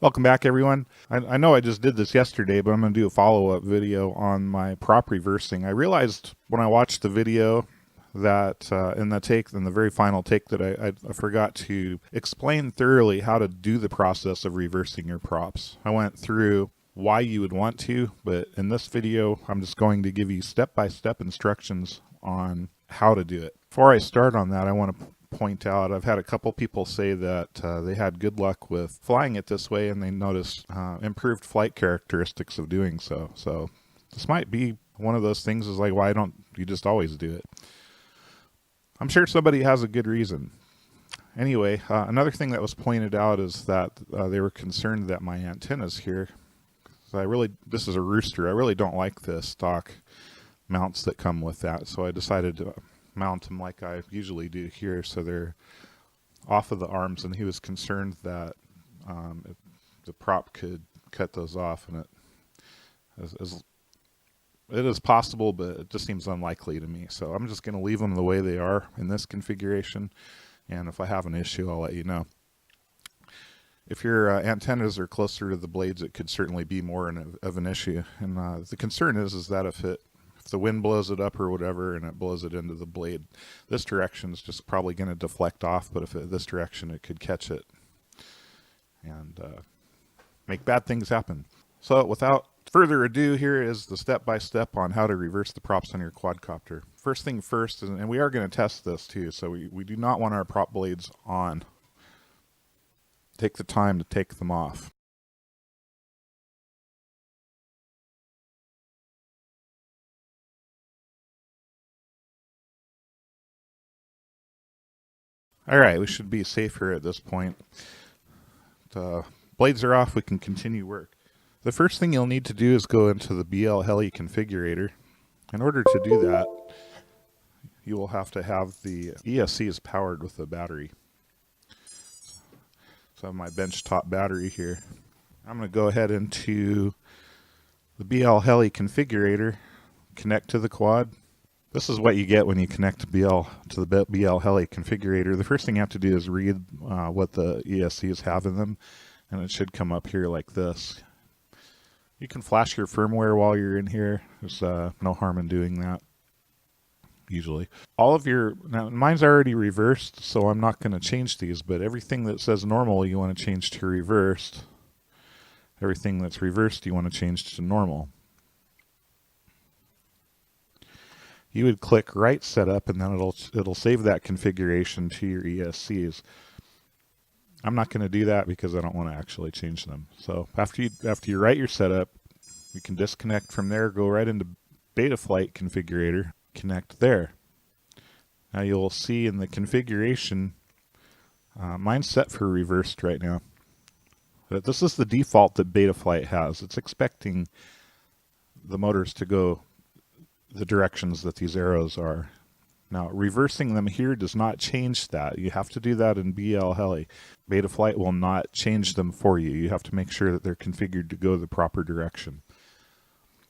Welcome back, everyone. I know I just did this yesterday, but I'm going to do a follow-up video on my prop reversing. I realized when I watched the video that in the very final take, that I forgot to explain thoroughly how to do the process of reversing your props. I went through why you would want to, but in this video, I'm just going to give you step-by-step instructions on how to do it. Before I start on that, I want to point out, I've had a couple people say that they had good luck with flying it this way and they noticed improved flight characteristics of doing so. So this might be one of those things, is like, why don't you just always do it? I'm sure somebody has a good reason. Anyway, another thing that was pointed out is that they were concerned that my antennas here, this is a rooster, I really don't like the stock mounts that come with that, so I decided to mount them like I usually do here, so they're off of the arms, and he was concerned that the prop could cut those off, and it is possible, but it just seems unlikely to me. So I'm just going to leave them the way they are in this configuration, and if I have an issue, I'll let you know. If your antennas are closer to the blades, it could certainly be more of an issue, and the concern is that if the wind blows it up or whatever and it blows it into the blade, this direction is just probably going to deflect off, but if this direction, it could catch it and make bad things happen. So without further ado, here is the step-by-step on how to reverse the props on your quadcopter. First thing first, and we are going to test this too, so we do not want our prop blades on. Take the time to take them off. All right, we should be safer at this point. The blades are off, we can continue work. The first thing you'll need to do is go into the BLHeli configurator. In order to do that, you will have to have the ESCs powered with a battery. So I have my benchtop battery here. I'm going to go ahead into the BLHeli configurator, connect to the quad. This is what you get when you connect to the BLHeli configurator. The first thing you have to do is read what the ESCs have in them, and it should come up here like this. You can flash your firmware while you're in here. There's no harm in doing that, usually. Now mine's already reversed, so I'm not going to change these, but everything that says normal you want to change to reversed. Everything that's reversed you want to change to normal. You would click right setup, and then it'll save that configuration to your ESCs. I'm not going to do that because I don't want to actually change them. So after you write your setup, you can disconnect from there, go right into Betaflight configurator, connect there. Now you'll see in the configuration, mine's set for reversed right now. But this is the default that Betaflight has. It's expecting the motors to go the directions that these arrows are. Now, reversing them here does not change that. You have to do that in BLHeli. Betaflight will not change them for you. You have to make sure that they're configured to go the proper direction.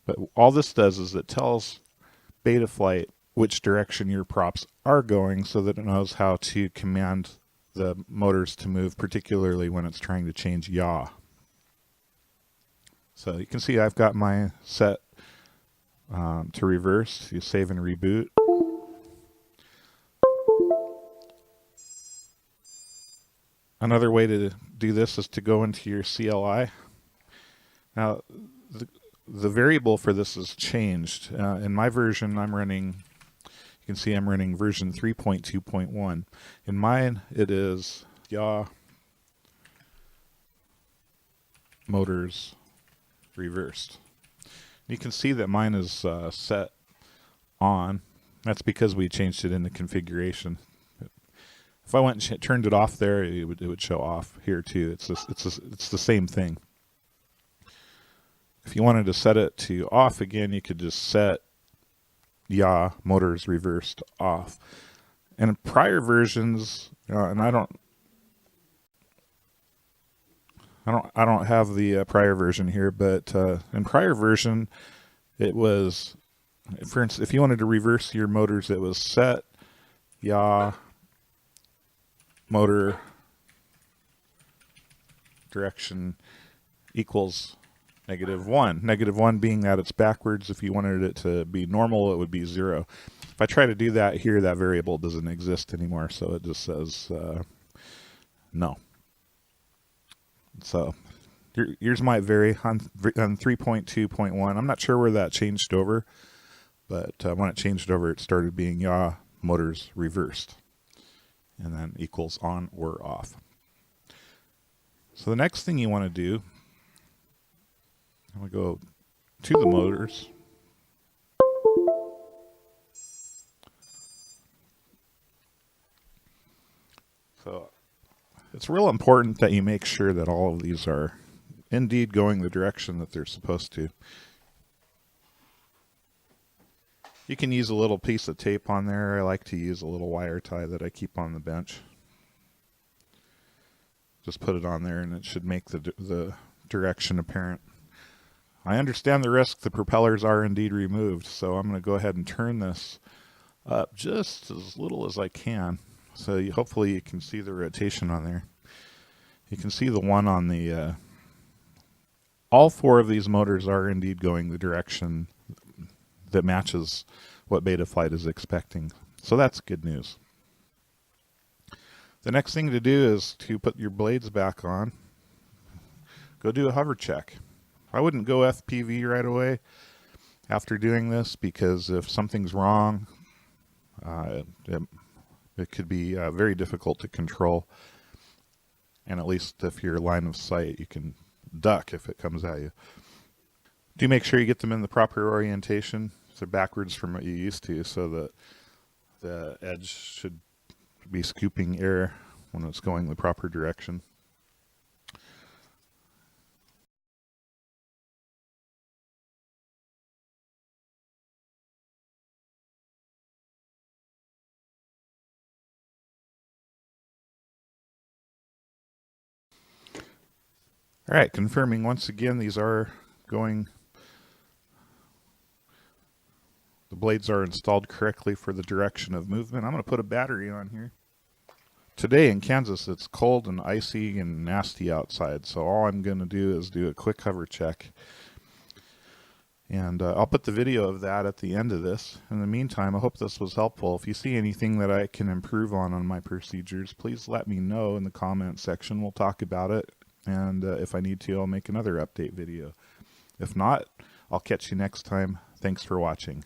But all this does is it tells Betaflight which direction your props are going, so that it knows how to command the motors to move, particularly when it's trying to change yaw. So you can see I've got my set to reverse. You save and reboot. Another way to do this is to go into your CLI. Now, the variable for this has changed. In my version, I'm running version 3.2.1. In mine, it is yaw motors reversed. You can see that mine is set on. That's because we changed it in the configuration. If I went and turned it off there, it would show off here too. It's the same thing. If you wanted to set it to off again, you could just set yaw motors reversed off. And in prior versions, and I don't have the prior version here, but in prior version, it was, for instance, if you wanted to reverse your motors, it was set yaw motor direction equals -1. -1 being that it's backwards. If you wanted it to be normal, it would be 0. If I try to do that here, that variable doesn't exist anymore, so it just says no. So yours might vary on 3.2.1. I'm not sure where that changed over, but when it changed over, it started being yaw motors reversed, and then equals on or off. So the next thing you want to do, I'm going to go to the motors. So it's real important that you make sure that all of these are indeed going the direction that they're supposed to. You can use a little piece of tape on there. I like to use a little wire tie that I keep on the bench. Just put it on there and it should make the direction apparent. I understand the risk the propellers are indeed removed, so I'm going to go ahead and turn this up just as little as I can. So hopefully you can see the rotation on there. You can see the one on the... all 4 of these motors are indeed going the direction that matches what Betaflight is expecting. So that's good news. The next thing to do is to put your blades back on. Go do a hover check. I wouldn't go FPV right away after doing this, because if something's wrong, it could be very difficult to control. And at least if you're line of sight, you can duck if it comes at you. Do make sure you get them in the proper orientation. So backwards from what you used to, so that the edge should be scooping air when it's going the proper direction. All right, confirming once again, these are going, the blades are installed correctly for the direction of movement. I'm going to put a battery on here. Today in Kansas, it's cold and icy and nasty outside, so all I'm going to do is do a quick hover check. And I'll put the video of that at the end of this. In the meantime, I hope this was helpful. If you see anything that I can improve on my procedures, please let me know in the comment section. We'll talk about it. And if I need to, I'll make another update video. If not, I'll catch you next time. Thanks for watching.